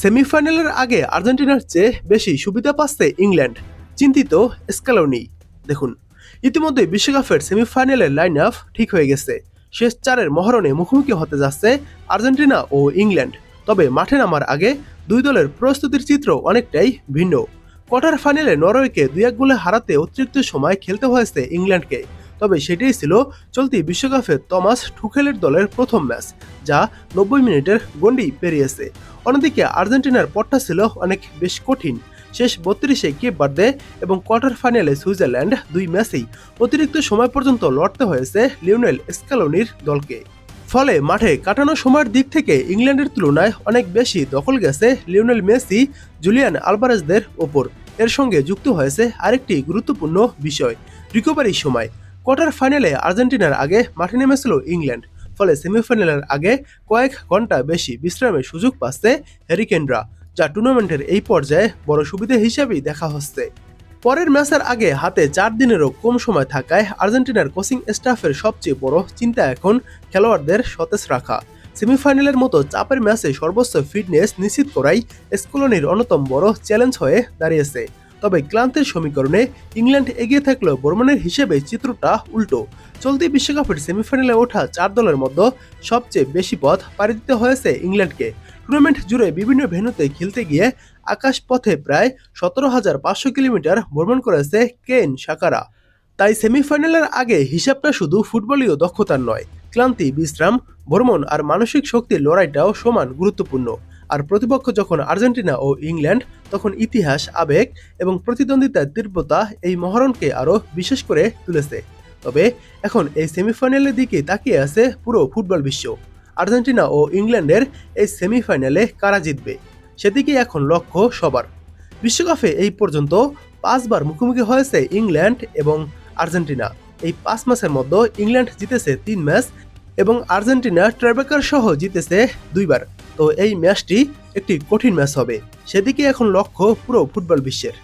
সেমিফাইনালের আগে আর্জেন্টিনার চেয়ে বেশি সুবিধা পাচ্ছে ইংল্যান্ড, চিন্তিত স্ক্যালোনি। দেখুন, ইতিমধ্যে বিশ্বকাপের সেমিফাইনালের লাইন আপ ঠিক হয়ে গেছে। শেষ চারের মহরণে মুখোমুখি হতে যাচ্ছে আর্জেন্টিনা ও ইংল্যান্ড। তবে মাঠে নামার আগে দুই দলের প্রস্তুতির চিত্র অনেকটাই ভিন্ন। কোয়ার্টার ফাইনালে নরওয়েকে 2-1 গোলে হারাতে অতিরিক্ত সময় খেলতে হয়েছে ইংল্যান্ডকে। তবে সেটাই ছিল চলতি বিশ্বকাপে থমাস টুখেলের দলের প্রথম ম্যাচ, যা 90 মিনিটের গণ্ডি পেরিয়েছে। অন্যদিকে আর্জেন্টিনার পথটা ছিল অনেক বেশ কঠিন। শেষ 32-এ কেপ বার্দে এবং কোয়ার্টার ফাইনালে সুইজারল্যান্ড, দুই ম্যাচেই অতিরিক্ত সময় পর্যন্ত লড়তে হয়েছে লিওনেল স্ক্যালোনির দলকে। ফলে মাঠে কাটানো সময়ের দিক থেকে ইংল্যান্ডের তুলনায় অনেক বেশি দখল গেছে লিওনেল মেসি, জুলিয়ান আলভারেজদের ওপর। এর সঙ্গে যুক্ত হয়েছে আরেকটি গুরুত্বপূর্ণ বিষয়, রিকভারির সময়। কোয়ার্টার ফাইনালে আর্জেন্টিনার আগে মাঠে নেমেছিল ইংল্যান্ড। ফলে সেমিফাইনালের আগে কয়েক ঘন্টা বেশি বিশ্রামের সুযোগ পাচ্ছে হ্যারিকেনরা, যা টুর্নামেন্টের এই পর্যায়ে বড় সুবিধা হিসেবেই দেখা হচ্ছে। পরের ম্যাচের আগে হাতে 4 দিনেরও কম সময় থাকায় আর্জেন্টিনার কোচিং স্টাফের সবচেয়ে বড় চিন্তা এখন খেলোয়াড়দের সতেজ রাখা। সেমিফাইনালের মতো চাপের ম্যাচে সর্বোচ্চ ফিটনেস নিশ্চিত করাই স্ক্যালোনির অন্যতম বড় চ্যালেঞ্জ হয়ে দাঁড়িয়েছে। তবে ক্লান্তির সমীকরণে ইংল্যান্ড এগিয়ে থাকলেও বর্মনের হিসেবে চিত্রটা উল্টো। চলতি বিশ্বকাপের সেমিফাইনালে ওঠা 4 দলের মধ্যে সবচেয়ে বেশি পথ পাড়ি দিতে হয়েছে ইংল্যান্ডকে। টুর্নামেন্ট জুড়ে বিভিন্ন ভেন্যুতে খেলতে গিয়ে আকাশপথে প্রায় 17,500 কিলোমিটার ভ্রমণ করেছে কেন সাকারা। তাই সেমিফাইনালের আগে হিসাবটা শুধু ফুটবলীয় দক্ষতার নয়, ক্লান্তি, বিশ্রাম, ভ্রমণ আর মানসিক শক্তির লড়াইটাও সমান গুরুত্বপূর্ণ। আর প্রতিপক্ষ যখন আর্জেন্টিনা ও ইংল্যান্ড, তখন ইতিহাস, আবেগ এবং প্রতিদ্বন্দ্বিতার তীব্রতা এই মহরণকে আরও বিশেষ করে তুলেছে। তবে এখন এই সেমিফাইনালের দিকে তাকিয়ে আছে পুরো ফুটবল বিশ্ব। আর্জেন্টিনা ও ইংল্যান্ডের এই সেমিফাইনালে কারা জিতবে, সেদিকে এখন লক্ষ্য সবার। বিশ্বকাপে এই পর্যন্ত 5 বার মুখোমুখি হয়েছে ইংল্যান্ড এবং আর্জেন্টিনা। এই 5 ম্যাচের মধ্যে ইংল্যান্ড জিতেছে 3 ম্যাচ এবং আর্জেন্টিনা টাইব্রেকার সহ জিতেছে 2 বার। তো এই ম্যাচটি একটি কঠিন ম্যাচ হবে, সেদিকে এখন লক্ষ্য পুরো ফুটবল বিশ্বের।